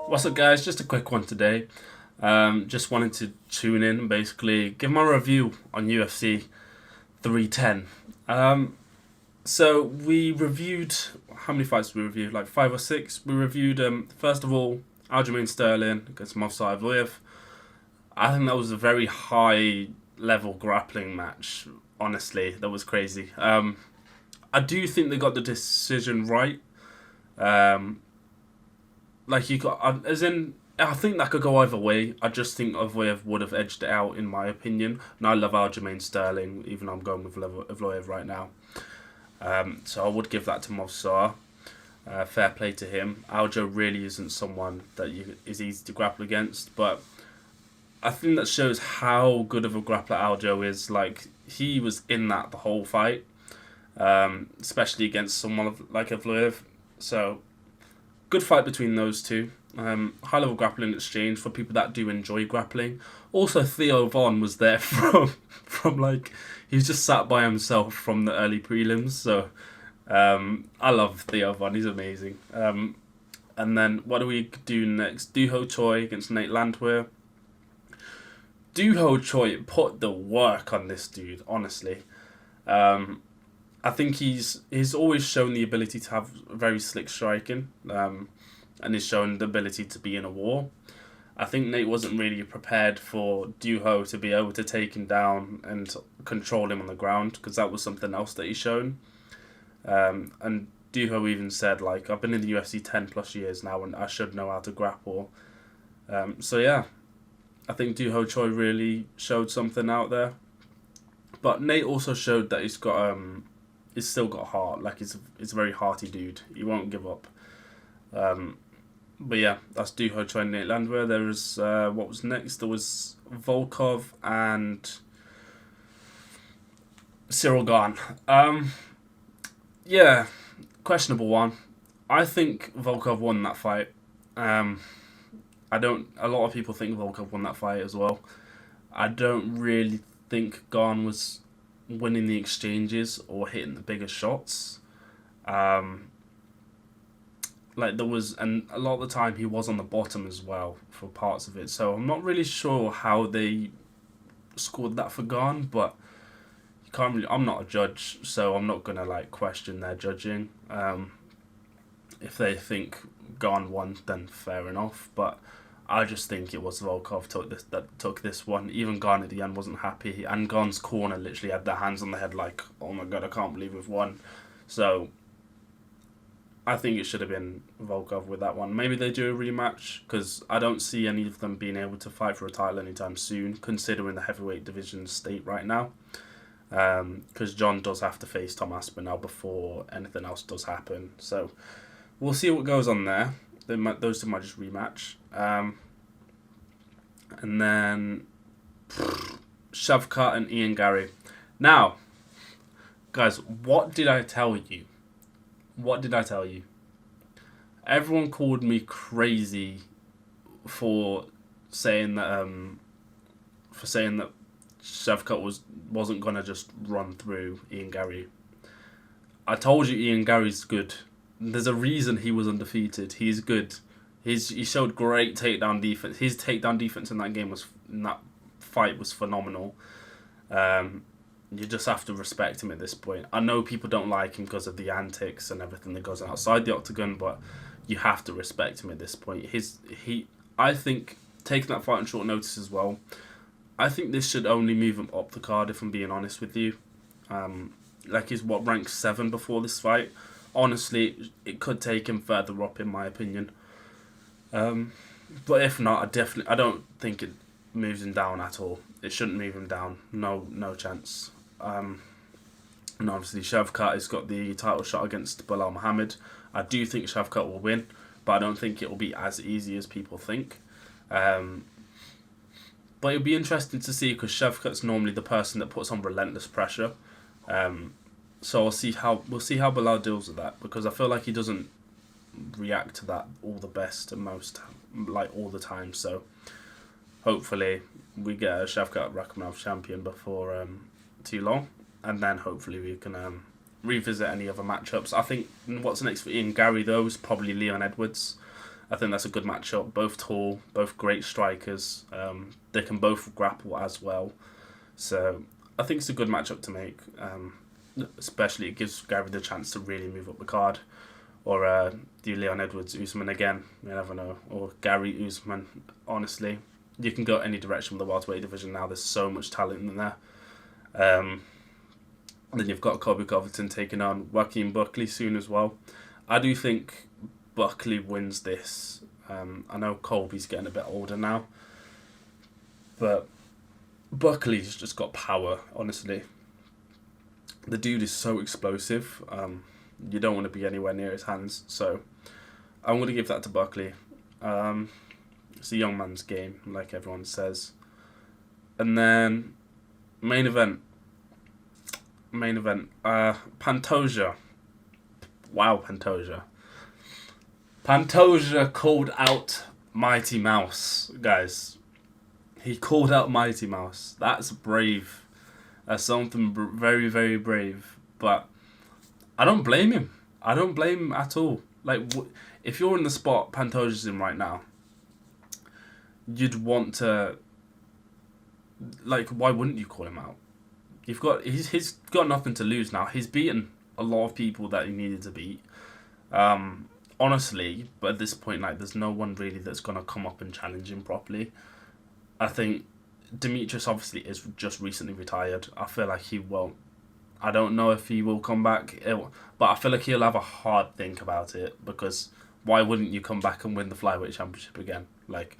What's up, guys? Just a quick one today. Just wanted to tune in and basically give my review on UFC 310. So we reviewed how many fights did we review? Like five or six. We reviewed first of all Aljamain Sterling against Movsar Evloev. I think that was a very high level grappling match. Honestly, that was crazy. I do think they got the decision right. Um, like you got as in I think that could go either way. I just think Evloev would have edged it out in my opinion. And I love Aljamain Sterling, even though I'm going with Evloev right now. So I would give that to Movsar. Fair play to him. Aljo really isn't someone that is easy to grapple against, but I think that shows how good of a grappler Aljo is. Like, he was in that the whole fight, especially against someone like Evloev. So good fight between those two. High level grappling exchange for people that do enjoy grappling. Also, Theo Von was there from like he was just sat by himself from the early prelims. So I love Theo Von. He's amazing. And then what do we do next? Duho Choi against Nate Landwehr. Duho Choi put the work on this dude. Honestly, I think he's always shown the ability to have very slick striking. And he's shown the ability to be in a war. I think Nate wasn't really prepared for Duho to be able to take him down and control him on the ground, because that was something else that he's shown. And Duho even said, like, I've been in the UFC 10 plus years now and I should know how to grapple. So yeah, I think Duho Choi really showed something out there. But Nate also showed that he's still got heart. Like, he's a very hearty dude. He won't give up. But yeah, that's Duho Choi and Nate Landwehr. There was what was next? There was Volkov and Cyril Gahn. Yeah, questionable one. I think Volkov won that fight. I don't. A lot of people think Volkov won that fight as well. I don't really think Gahn was winning the exchanges or hitting the bigger shots. Like there was, and a lot of the time he was on the bottom as well for parts of it. So I'm not really sure how they scored that for Gahn, but you can't really. I'm not a judge, so I'm not gonna like question their judging. If they think Gahn won, then fair enough. But I just think it was Volkov took this one. Even Gahn at the end wasn't happy, and Gahn's corner literally had their hands on the head, like, oh my god, I can't believe we've won. So I think it should have been Volkov with that one. Maybe they do a rematch, because I don't see any of them being able to fight for a title anytime soon, considering the heavyweight division state right now. Because John does have to face Tom Aspinall before anything else does happen. So we'll see what goes on there. Those two might just rematch. And then Shavkat and Ian Garry. Now, guys, what did I tell you? What did I tell you? Everyone called me crazy for saying that Shavkat wasn't gonna just run through Ian Garry. I told you Ian Garry's good. There's a reason he was undefeated. He's good. He showed great takedown defense. His takedown defense in that fight was phenomenal. You just have to respect him at this point. I know people don't like him because of the antics and everything that goes on outside the octagon, but you have to respect him at this point. I think, taking that fight on short notice as well, I think this should only move him up the card, if I'm being honest with you. Like, he's ranked 7 before this fight. Honestly, it could take him further up, in my opinion. But if not, I don't think it moves him down at all. It shouldn't move him down. No chance. And obviously Shavkat has got the title shot against Bilal Muhammad. I do think Shavkat will win, but I don't think it will be as easy as people think. But it'll be interesting to see, because Shavkat's normally the person that puts on relentless pressure. So we'll see how Bilal deals with that, because I feel like he doesn't react to that all the best and most, like, all the time. So hopefully we get a Shavkat Rakhmonov champion before too long, and then hopefully we can revisit any other matchups. I think what's next for Ian Garry though is probably Leon Edwards. I think that's a good matchup. Both tall, both great strikers. They can both grapple as well. So I think it's a good matchup to make. Especially it gives Gary the chance to really move up the card. Or do Leon Edwards Usman again. You never know. Or Gary Usman. Honestly, you can go any direction with the welterweight division now. There's so much talent in there. Then you've got Colby Covington taking on Joaquin Buckley soon as well. I do think Buckley wins this. I know Colby's getting a bit older now, but Buckley's just got power, honestly. The dude is so explosive. You don't want to be anywhere near his hands, so I'm going to give that to Buckley. It's a young man's game, like everyone says. And then, main event. Pantoja. Wow, Pantoja. Pantoja called out Mighty Mouse, guys. He called out Mighty Mouse. That's brave. That's something very, very brave. But I don't blame him. I don't blame him at all. Like, if you're in the spot Pantoja's in right now, you'd want to... Like, why wouldn't you call him out? He's got nothing to lose now. He's beaten a lot of people that he needed to beat. Honestly, but at this point, like, there's no one really that's gonna come up and challenge him properly. I think Demetrius obviously is just recently retired. I feel like he won't. I don't know if he will come back, but I feel like he'll have a hard think about it, because why wouldn't you come back and win the flyweight championship again? Like,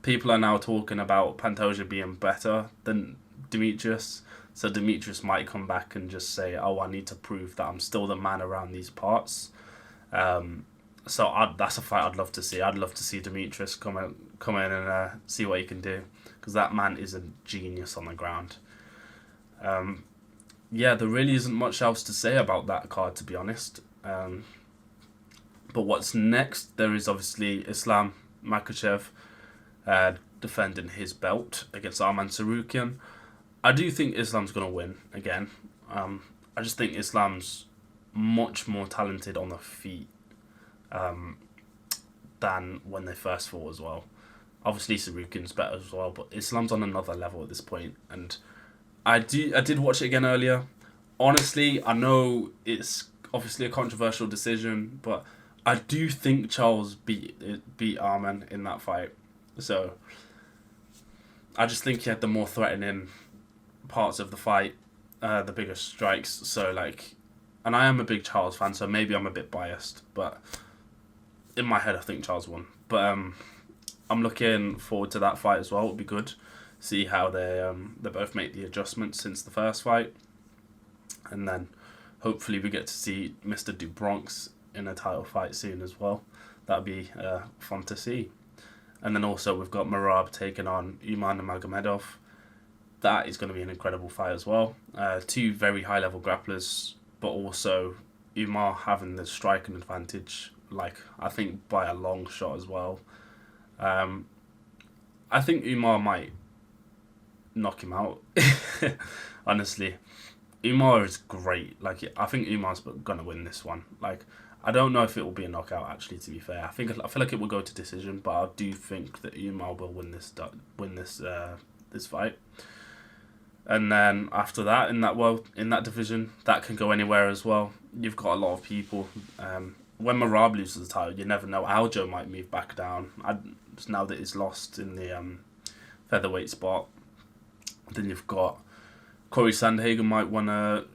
people are now talking about Pantoja being better than Demetrius, so Demetrius might come back and just say, "Oh, I need to prove that I'm still the man around these parts." So that's a fight I'd love to see. I'd love to see Demetrius come in and see what he can do, because that man is a genius on the ground. Yeah, there really isn't much else to say about that card, to be honest. But what's next? There is obviously Islam Makhachev defending his belt against Arman Tsarukyan. I do think Islam's going to win again. I just think Islam's much more talented on the feet than when they first fought as well. Obviously Tsarukyan's better as well, but Islam's on another level at this point. And I did watch it again earlier. Honestly, I know it's obviously a controversial decision, but I do think Charles beat Arman in that fight. So I just think he had the more threatening parts of the fight, the bigger strikes. So, like, and I am a big Charles fan, so maybe I'm a bit biased, but in my head I think Charles won. But I'm looking forward to that fight as well. It'll be good. See how they both make the adjustments since the first fight, and then hopefully we get to see Mr. DuBronx in a title fight soon as well. That'd be fun to see. And then also we've got Merab taking on Umar Nurmagomedov. That is going to be an incredible fight as well. Two very high level grapplers, but also Umar having the striking advantage, like, I think by a long shot as well. I think Umar might knock him out. Honestly, Umar is great. Like, I think Umar's gonna win this one. Like, I don't know if it will be a knockout. Actually, to be fair, I feel like it will go to decision, but I do think that Umar will win this fight. And then after that, in that division, that can go anywhere as well. You've got a lot of people. When Merab loses the title, you never know. Aljo might move back down. Now that he's lost in the featherweight spot. Then you've got Corey Sandhagen might want a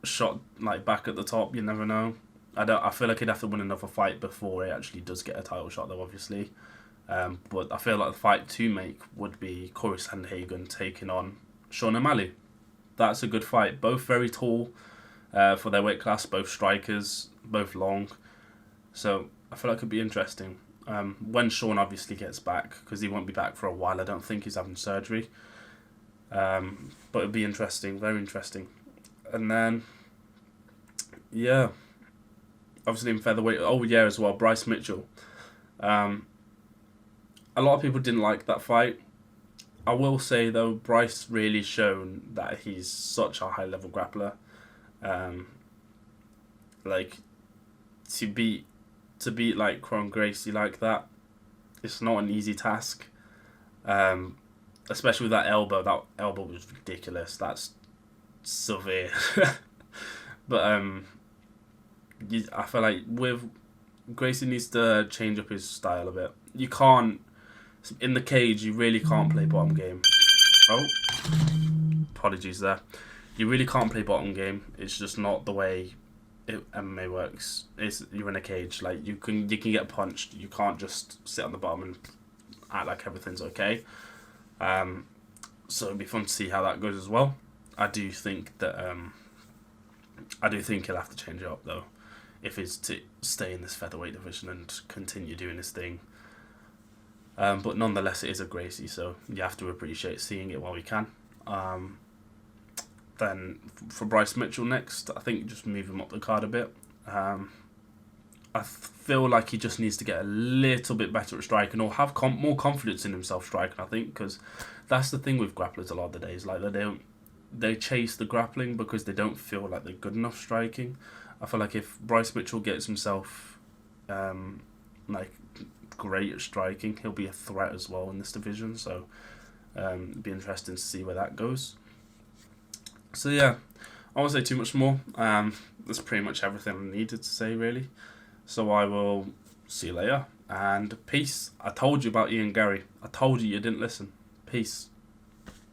shot, like, back at the top. You never know. I feel like he'd have to win another fight before he actually does get a title shot, though, obviously. But I feel like the fight to make would be Corey Sandhagen taking on Sean O'Malley. That's a good fight. Both very tall for their weight class. Both strikers. Both long. So I feel like it could be interesting. When Sean obviously gets back, because he won't be back for a while. I don't think he's having surgery. But it'll be interesting. Very interesting. And then, yeah. Obviously in featherweight. Oh, yeah, as well. Bryce Mitchell. A lot of people didn't like that fight. I will say, though, Bryce really shown that he's such a high-level grappler. Like, to beat like Kron Gracie like that, it's not an easy task, especially with that elbow. That elbow was ridiculous. That's severe. But I feel like with Gracie needs to change up his style a bit. You can't in the cage. You really can't play bottom game. Oh, apologies there. You really can't play bottom game. It's just not the way MMA works. You're in a cage. Like you can get punched. You can't just sit on the bottom and act like everything's okay. So it'd be fun to see how that goes as well. I do think he'll have to change it up though, if he's to stay in this featherweight division and continue doing his thing. But nonetheless, it is a Gracie, so you have to appreciate seeing it while we can. Then for Bryce Mitchell next, I think just move him up the card a bit. I feel like he just needs to get a little bit better at striking, or have more confidence in himself striking. I think because that's the thing with grapplers a lot of the days, like they chase the grappling because they don't feel like they're good enough striking. I feel like if Bryce Mitchell gets himself like great at striking, he'll be a threat as well in this division. So it'd be interesting to see where that goes. So yeah, I won't say too much more. That's pretty much everything I needed to say really. So I will see you later and peace. I told you about Ian Garry. I told you didn't listen. Peace.